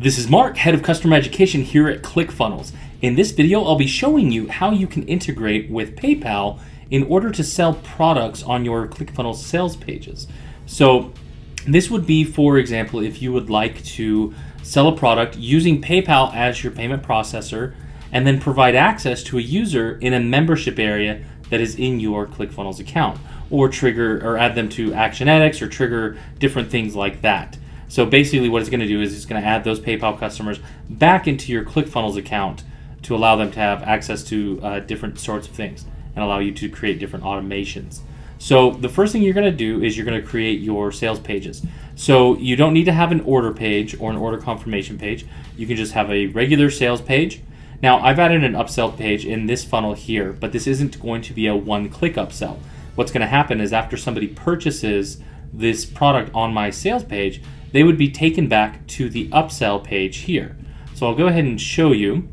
This is Mark, Head of Customer Education here at ClickFunnels. In this video, I'll be showing you how you can integrate with PayPal in order to sell products on your ClickFunnels sales pages. So this would be, for example, if you would like to sell a product using PayPal as your payment processor and then provide access to a user in a membership area that is in your ClickFunnels account, or trigger or add them to ActionEdX or trigger different things like that. So basically what it's going to do is it's going to add those PayPal customers back into your ClickFunnels account to allow them to have access to different sorts of things and allow you to create different automations. So the first thing you're going to do is you're going to create your sales pages. So you don't need to have an order page or an order confirmation page. You can just have a regular sales page. Now I've added an upsell page in this funnel here, but this isn't going to be a one-click upsell. What's going to happen is after somebody purchases this product on my sales page, they would be taken back to the upsell page here. So I'll go ahead and show you.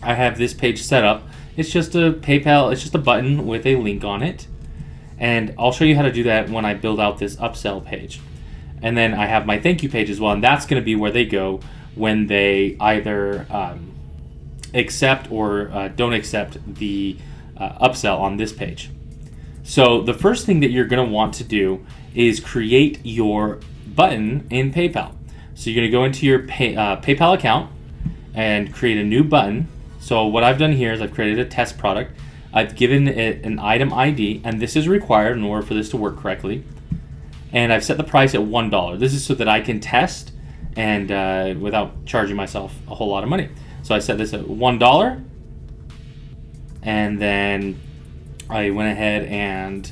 I have this page set up. It's just a PayPal, it's just a button with a link on it. And I'll show you how to do that when I build out this upsell page. And then I have my thank you page as well, and that's going to be where they go when they either accept or don't accept the upsell on this page. So the first thing that you're going to want to do is create your button in PayPal. So you're going to go into your PayPal account and create a new button. So what I've done here is I've created a test product. I've given it an item ID, and this is required in order for this to work correctly. And I've set the price at $1. This is so that I can test and without charging myself a whole lot of money. So I set this at $1, and then I went ahead and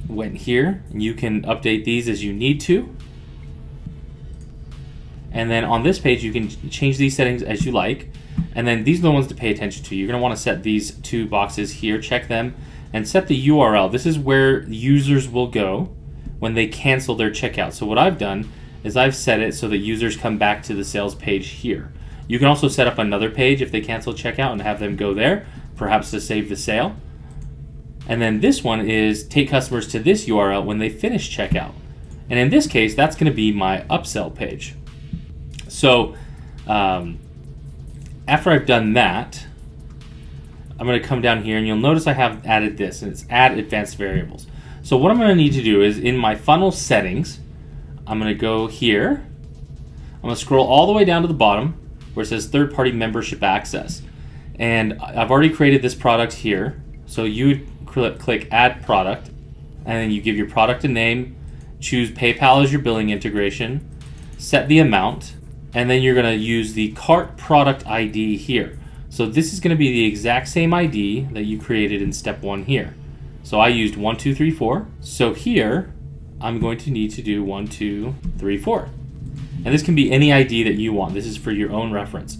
went here. You can update these as you need to. And then on this page, you can change these settings as you like. And then these are the ones to pay attention to. You're going to want to set these two boxes here, check them, and set the URL. This is where users will go when they cancel their checkout. So what I've done is I've set it so that users come back to the sales page here. You can also set up another page if they cancel checkout and have them go there, perhaps to save the sale. And then this one is take customers to this URL when they finish checkout. And in this case, that's going to be my upsell page. So after I've done that, I'm going to come down here and you'll notice I have added this, and it's add advanced variables. So what I'm going to need to do is in my funnel settings, I'm going to go here. I'm going to scroll all the way down to the bottom where it says third-party membership access. And I've already created this product here. So you would click add product, and then you give your product a name, choose PayPal as your billing integration, set the amount, and then you're going to use the cart product ID here. So this is going to be the exact same ID that you created in step 1 here. So I used 1, 2, 3, 4. So here I'm going to need to do 1, 2, 3, 4. And this can be any ID that you want. This is for your own reference.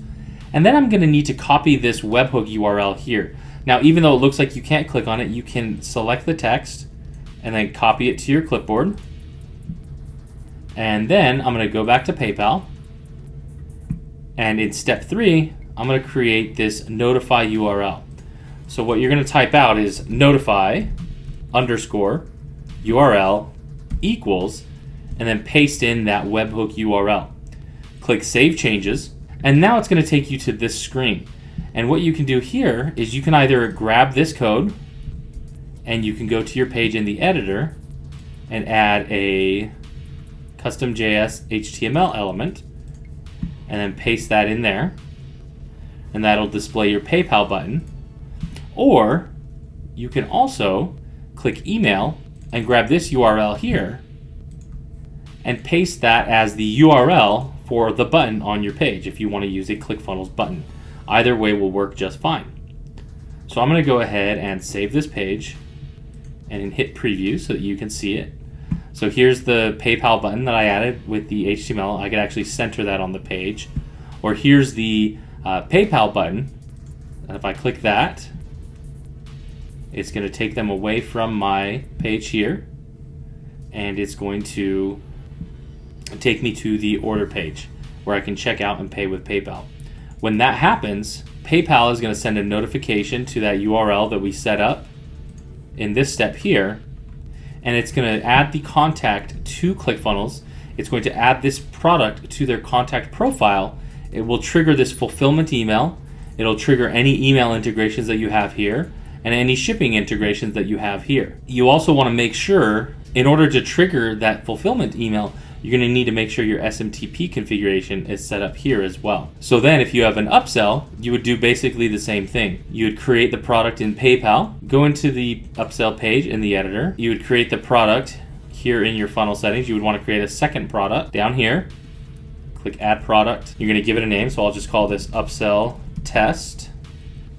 And then I'm going to need to copy this webhook URL here. Now, even though it looks like you can't click on it, you can select the text and then copy it to your clipboard. And then I'm going to go back to PayPal. And in step 3, I'm going to create this notify URL. So what you're going to type out is notify underscore URL equals, and then paste in that webhook URL. Click Save Changes, and now it's going to take you to this screen. And what you can do here is you can either grab this code and you can go to your page in the editor and add a custom JS HTML element and then paste that in there, and that'll display your PayPal button. Or you can also click email and grab this URL here and paste that as the URL for the button on your page if you want to use a ClickFunnels button. Either way will work just fine. So I'm going to go ahead and save this page and hit preview so that you can see it. So here's the PayPal button that I added with the HTML. I could actually center that on the page. Or here's the PayPal button. And if I click that, it's going to take them away from my page here. And it's going to take me to the order page where I can check out and pay with PayPal. When that happens, PayPal is going to send a notification to that URL that we set up in this step here, and it's going to add the contact to ClickFunnels it's going to add this product to their contact profile. It will trigger this fulfillment email. It'll trigger any email integrations that you have here and any shipping integrations that you have here. You also want to make sure, in order to trigger that fulfillment email, you're going to need to make sure your SMTP configuration is set up here as well. So then if you have an upsell, you would do basically the same thing. You would create the product in PayPal, go into the upsell page in the editor. You would create the product here in your funnel settings. You would want to create a second product down here. Click add product. You're going to give it a name, so I'll just call this upsell test.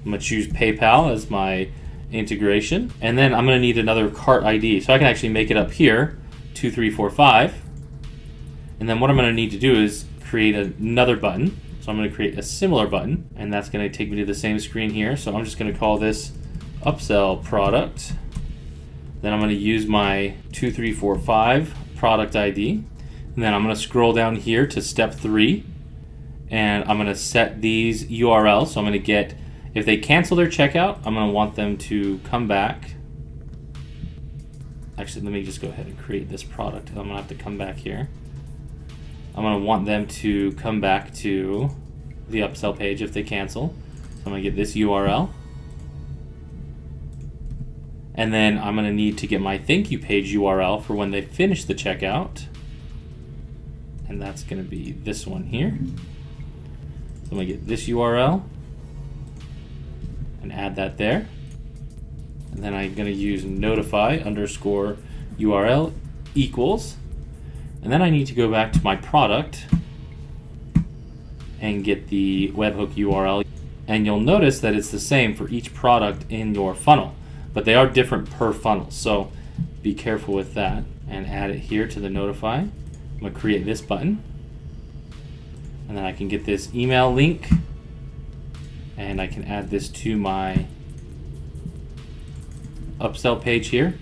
I'm going to choose PayPal as my integration. And then I'm going to need another cart ID. So I can actually make it up here, 2345. And then what I'm going to need to do is create another button. So I'm going to create a similar button, and that's going to take me to the same screen here. So I'm just going to call this upsell product. Then I'm going to use my 2345 product ID. And then I'm going to scroll down here to step 3. And I'm going to set these URLs. So I'm going to get, if they cancel their checkout, I'm going to want them to come back. Actually, let me just go ahead and create this product. I'm going to have to come back here. I'm going to want them to come back to the upsell page if they cancel. So I'm going to get this URL. And then I'm going to need to get my thank you page URL for when they finish the checkout. And that's going to be this one here. So I'm going to get this URL and add that there. And then I'm going to use notify underscore URL equals. And then I need to go back to my product and get the webhook URL. And you'll notice that it's the same for each product in your funnel, but they are different per funnel. So be careful with that and add it here to the notify. I'm going to create this button. And then I can get this email link and I can add this to my upsell page here.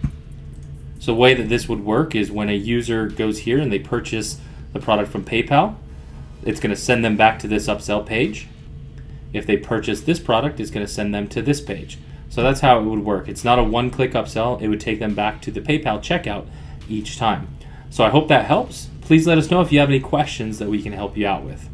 So the way that this would work is when a user goes here and they purchase the product from PayPal, it's going to send them back to this upsell page. If they purchase this product, it's going to send them to this page. So that's how it would work. It's not a one-click upsell. It would take them back to the PayPal checkout each time. So I hope that helps. Please let us know if you have any questions that we can help you out with.